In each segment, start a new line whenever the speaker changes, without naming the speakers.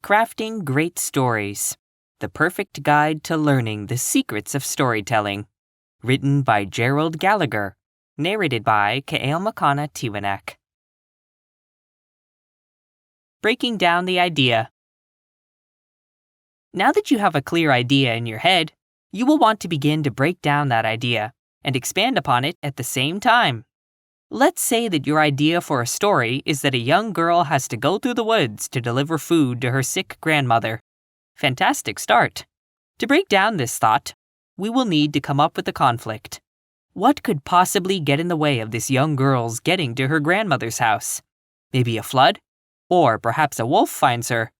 Crafting Great Stories, The Perfect Guide to Learning the Secrets of Storytelling. Written by Gerald Gallagher. Narrated by Kaeomakana Tiwanak. Breaking down the idea. Now that you have a clear idea in your head, you will want to begin to break down that idea and expand upon it at the same time. Let's say that your idea for a story is that a young girl has to go through the woods to deliver food to her sick grandmother. Fantastic start. To break down this thought, we will need to come up with a conflict. What could possibly get in the way of this young girl's getting to her grandmother's house? Maybe a flood? Or perhaps a wolf finds her?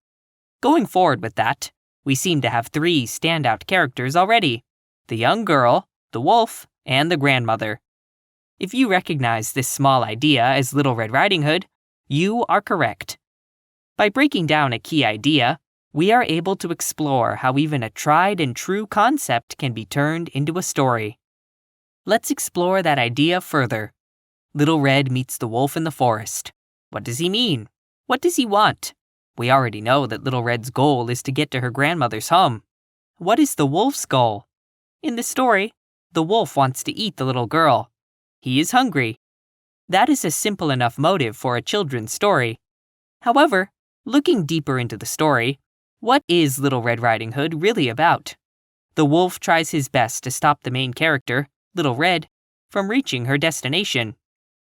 Going forward with that, we seem to have three standout characters already: the young girl, the wolf, and the grandmother. If you recognize this small idea as Little Red Riding Hood, you are correct. By breaking down a key idea, we are able to explore how even a tried and true concept can be turned into a story. Let's explore that idea further. Little Red meets the wolf in the forest. What does he mean? What does he want? We already know that Little Red's goal is to get to her grandmother's home. What is the wolf's goal? In the story, the wolf wants to eat the little girl. He is hungry. That is a simple enough motive for a children's story. However, looking deeper into the story, what is Little Red Riding Hood really about? The wolf tries his best to stop the main character, Little Red, from reaching her destination.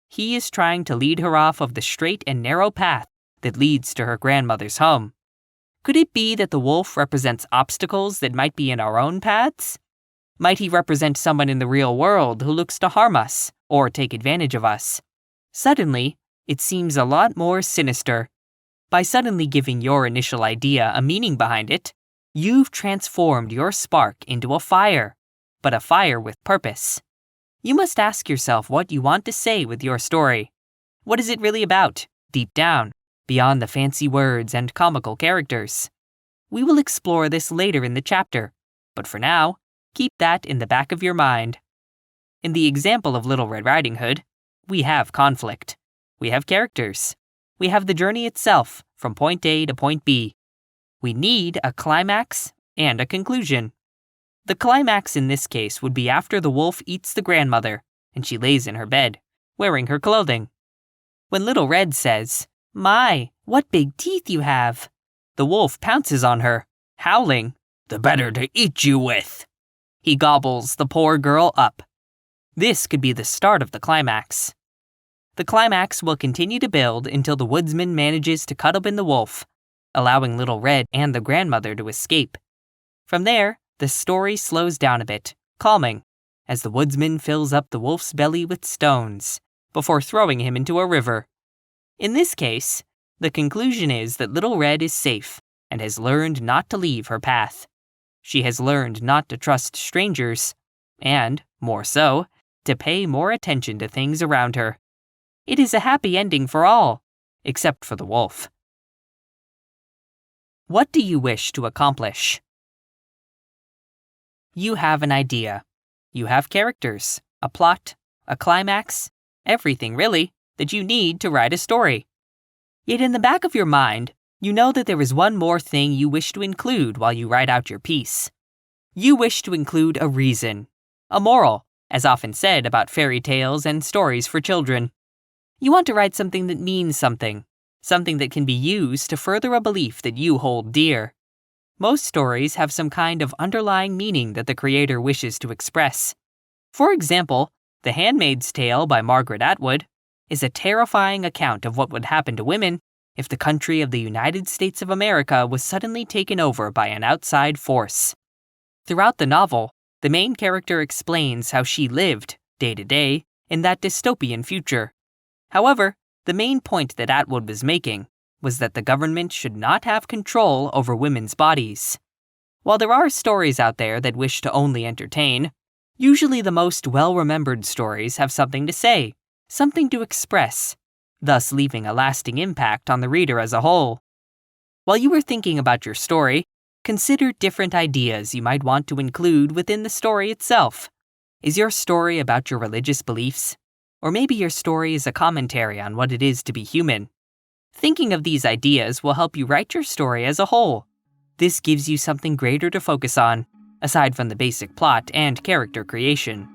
He is trying to lead her off of the straight and narrow path that leads to her grandmother's home. Could it be that the wolf represents obstacles that might be in our own paths? Might he represent someone in the real world who looks to harm us or take advantage of us? Suddenly, it seems a lot more sinister. By suddenly giving your initial idea a meaning behind it, you've transformed your spark into a fire, but a fire with purpose. You must ask yourself what you want to say with your story. What is it really about, deep down, beyond the fancy words and comical characters? We will explore this later in the chapter, but for now, keep that in the back of your mind. In the example of Little Red Riding Hood, we have conflict. We have characters. We have the journey itself, from point A to point B. We need a climax and a conclusion. The climax in this case would be after the wolf eats the grandmother, and she lays in her bed, wearing her clothing. When Little Red says, "My, what big teeth you have!" the wolf pounces on her, howling, "The better to eat you with!" He gobbles the poor girl up. This could be the start of the climax. The climax will continue to build until the woodsman manages to cut open the wolf, allowing Little Red and the grandmother to escape. From there, the story slows down a bit, calming, as the woodsman fills up the wolf's belly with stones, before throwing him into a river. In this case, the conclusion is that Little Red is safe and has learned not to leave her path. She has learned not to trust strangers, and, more so, to pay more attention to things around her. It is a happy ending for all, except for the wolf. What do you wish to accomplish? You have an idea. You have characters, a plot, a climax, everything really that you need to write a story. Yet in the back of your mind, you know that there is one more thing you wish to include while you write out your piece. You wish to include a reason, a moral, as often said about fairy tales and stories for children. You want to write something that means something that can be used to further a belief that you hold dear. Most stories have some kind of underlying meaning that the creator wishes to express. For example, The Handmaid's Tale by Margaret Atwood is a terrifying account of what would happen to women if the country of the United States of America was suddenly taken over by an outside force. Throughout the novel, the main character explains how she lived, day to day, in that dystopian future. However, the main point that Atwood was making was that the government should not have control over women's bodies. While there are stories out there that wish to only entertain, usually the most well-remembered stories have something to say, something to express, thus leaving a lasting impact on the reader as a whole. While you are thinking about your story, consider different ideas you might want to include within the story itself. Is your story about your religious beliefs? Or maybe your story is a commentary on what it is to be human. Thinking of these ideas will help you write your story as a whole. This gives you something greater to focus on, aside from the basic plot and character creation.